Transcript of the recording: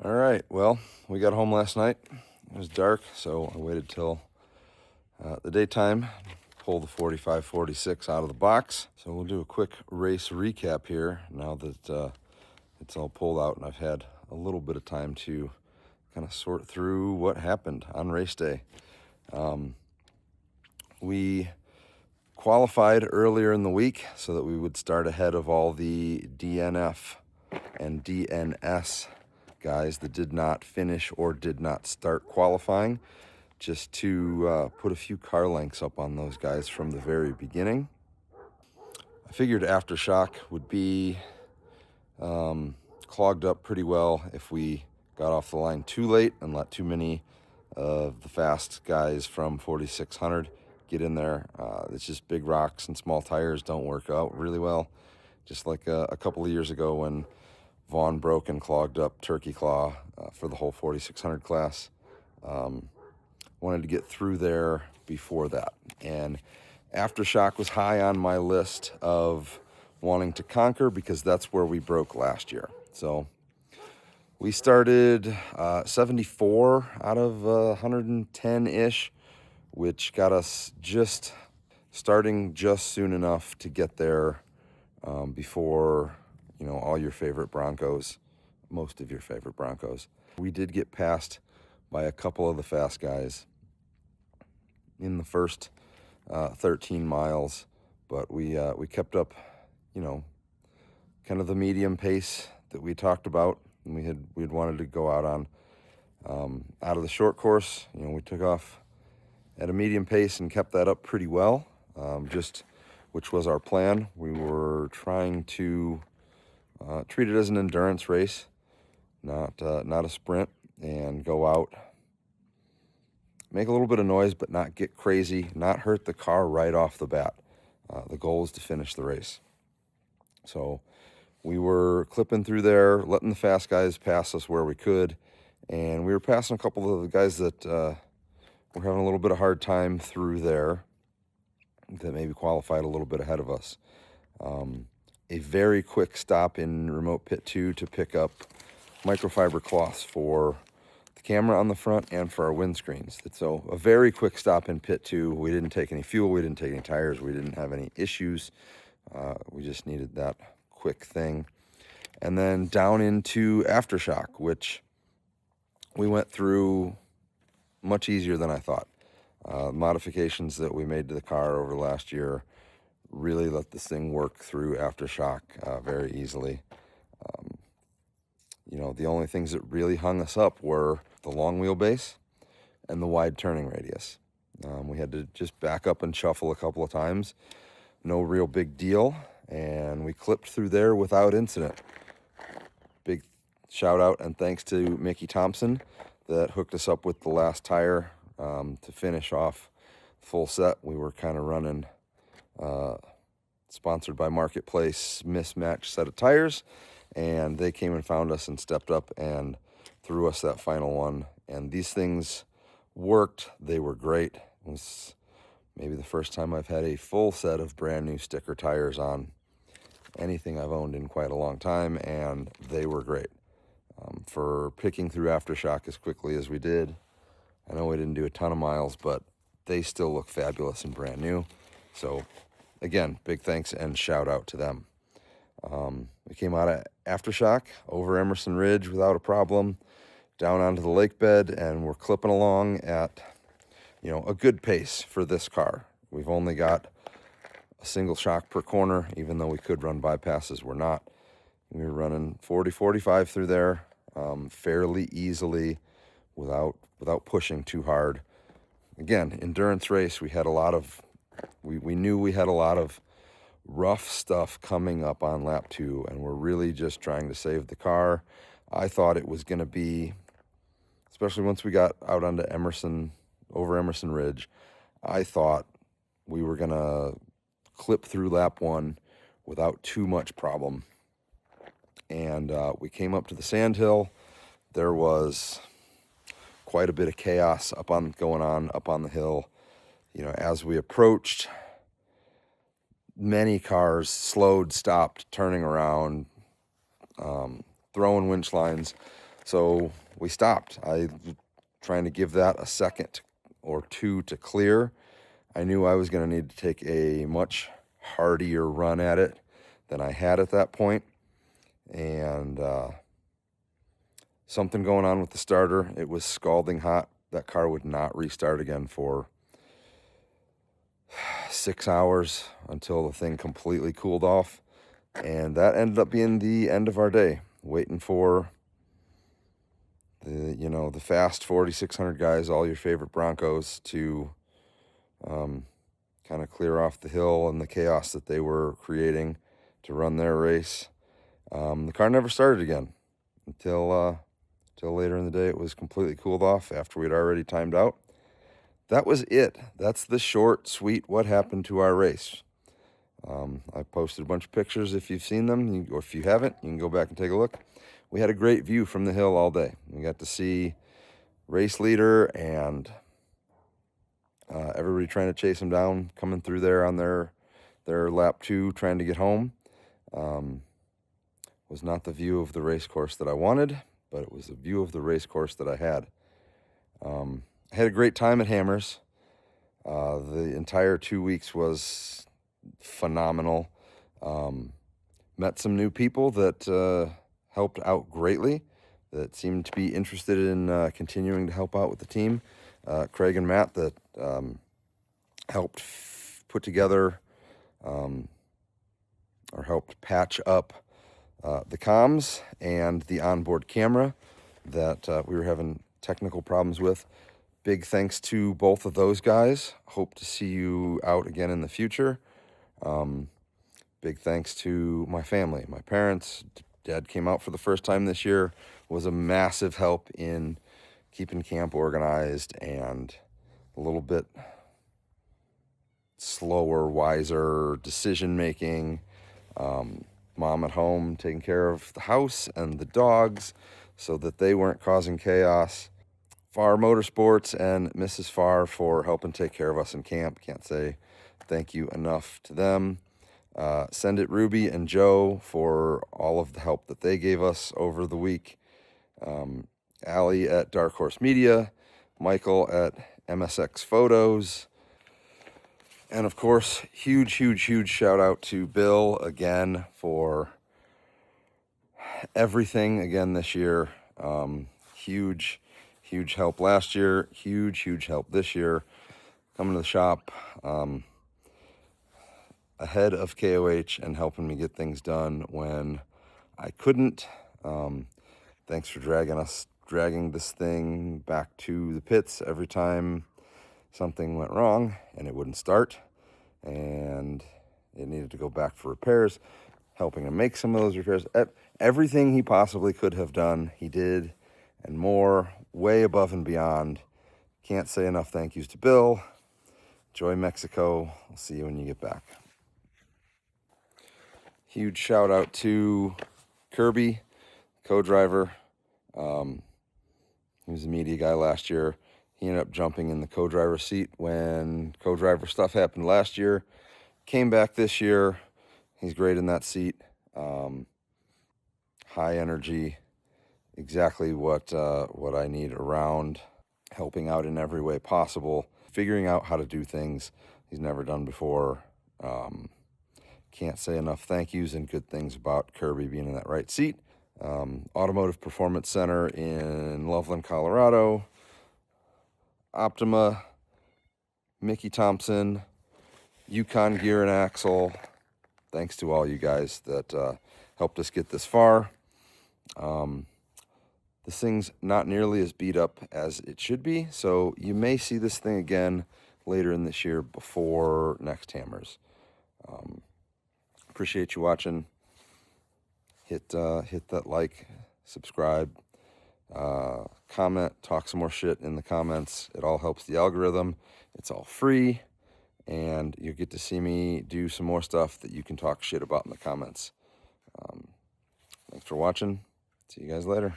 All right, well, we got home last night. It was dark, so I waited till the daytime, pull the 45-46 out of the box. So we'll do a quick race recap here now that it's all pulled out and I've had a little bit of time to kind of sort through what happened on race day. We qualified earlier in the week so that we would start ahead of all the DNF and DNS guys that did not finish or did not start qualifying, just to put a few car lengths up on those guys from the very beginning. I figured Aftershock would be clogged up pretty well if we got off the line too late and let too many of the fast guys from 4600 get in there. It's just big rocks and small tires don't work out really well. Just like a couple of years ago when Vaughn broke and clogged up Turkey Claw for the whole 4600 class. Wanted to get through there before that. And Aftershock was high on my list of wanting to conquer because that's where we broke last year. So we started 74 out of 110-ish, which got us just starting just soon enough to get there before, all your favorite Broncos, most of your favorite Broncos. We did get passed by a couple of the fast guys in the first 13 miles, but we kept up, kind of the medium pace that we talked about and we had wanted to go out on. Out of the short course, we took off at a medium pace and kept that up pretty well, which was our plan. We were trying to treat it as an endurance race, not a sprint, and go out, make a little bit of noise, but not get crazy, not hurt the car right off the bat. The goal is to finish the race. So we were clipping through there, letting the fast guys pass us where we could, and we were passing a couple of the guys that were having a little bit of hard time through there that maybe qualified a little bit ahead of us. A very quick stop in remote pit 2 to pick up microfiber cloths for the camera on the front and for our windscreens. So a very quick stop in pit 2. We didn't take any fuel, we didn't take any tires, we didn't have any issues. We just needed that quick thing. And then down into Aftershock, which we went through much easier than I thought. Modifications that we made to the car over last year really let this thing work through Aftershock very easily. The only things that really hung us up were the long wheelbase and the wide turning radius. We had to just back up and shuffle a couple of times. No real big deal, and we clipped through there without incident. Big shout out and thanks to Mickey Thompson that hooked us up with the last tire to finish off the full set. We were kind of running sponsored by Marketplace mismatched set of tires, and they came and found us and stepped up and threw us that final one. And these things worked. They were great. It was maybe the first time I've had a full set of brand new sticker tires on anything I've owned in quite a long time, and they were great. For picking through Aftershock as quickly as we did, I know we didn't do a ton of miles, but they still look fabulous and brand new. So again, big thanks and shout out to them. We came out of Aftershock over Emerson Ridge without a problem, down onto the lake bed, and we're clipping along at, a good pace for this car. We've only got a single shock per corner, even though we could run bypasses, we're not. We were running 40-45 through there fairly easily without pushing too hard. Again, endurance race, we knew we had a lot of rough stuff coming up on lap 2, and we're really just trying to save the car. I thought it was going to be, especially once we got out onto over Emerson Ridge, I thought we were going to clip through lap 1 without too much problem. And we came up to the sand hill. There was quite a bit of chaos going on up on the hill. As we approached, many cars slowed, stopped, turning around, throwing winch lines. So we stopped. I was trying to give that a second or two to clear. I knew I was going to need to take a much hardier run at it than I had at that point. And something going on with the starter. It was scalding hot. That car would not restart again for 6 hours until the thing completely cooled off. And that ended up being the end of our day, waiting for the fast 4,600 guys, all your favorite Broncos, to kind of clear off the hill and the chaos that they were creating to run their race. The car never started again until later in the day. It was completely cooled off after we'd already timed out. That was it. That's the short, sweet what happened to our race. I posted a bunch of pictures if you've seen them, or if you haven't, you can go back and take a look. We had a great view from the hill all day. We got to see race leader and everybody trying to chase him down, coming through there on their lap 2, trying to get home. Was not the view of the race course that I wanted, but it was a view of the race course that I had. I had a great time at Hammers. The entire 2 weeks was phenomenal. Met some new people that helped out greatly, that seemed to be interested in continuing to help out with the team. Craig and Matt that helped put together or helped patch up the comms and the onboard camera that we were having technical problems with. Big thanks to both of those guys. Hope to see you out again in the future. Big thanks to my family, my parents. Dad came out for the first time this year, was a massive help in keeping camp organized and a little bit slower, wiser decision making. Mom at home taking care of the house and the dogs so that they weren't causing chaos. Farr Motorsports and Mrs. Farr for helping take care of us in camp. Can't say thank you enough to them. Send It Ruby and Joe for all of the help that they gave us over the week. Allie at Dark Horse Media, Michael at MSX Photos, and of course, huge shout out to Bill again for everything again this year. Huge help last year, huge help this year. Coming to the shop ahead of KOH and helping me get things done when I couldn't. Thanks for dragging this thing back to the pits every time something went wrong and it wouldn't start and it needed to go back for repairs, helping him make some of those repairs. Everything he possibly could have done, he did, and more, way above and beyond. Can't say enough thank yous to Bill. Enjoy Mexico. I'll see you when you get back. Huge shout out to Kirby, co-driver. He was a media guy last year. He ended up jumping in the co-driver seat when co-driver stuff happened last year. Came back this year. He's great in that seat. High energy. Exactly what I need around, helping out in every way possible, figuring out how to do things he's never done before. Can't say enough thank yous and good things about Kirby being in that right seat. Automotive Performance Center in Loveland, Colorado. Optima, Mickey Thompson, Yukon Gear and Axle. Thanks to all you guys that helped us get this far. This thing's not nearly as beat up as it should be, so you may see this thing again later in this year before next Hammers. Appreciate you watching. Hit that like, subscribe, comment, talk some more shit in the comments. It all helps the algorithm. It's all free, and you get to see me do some more stuff that you can talk shit about in the comments. Thanks for watching. See you guys later.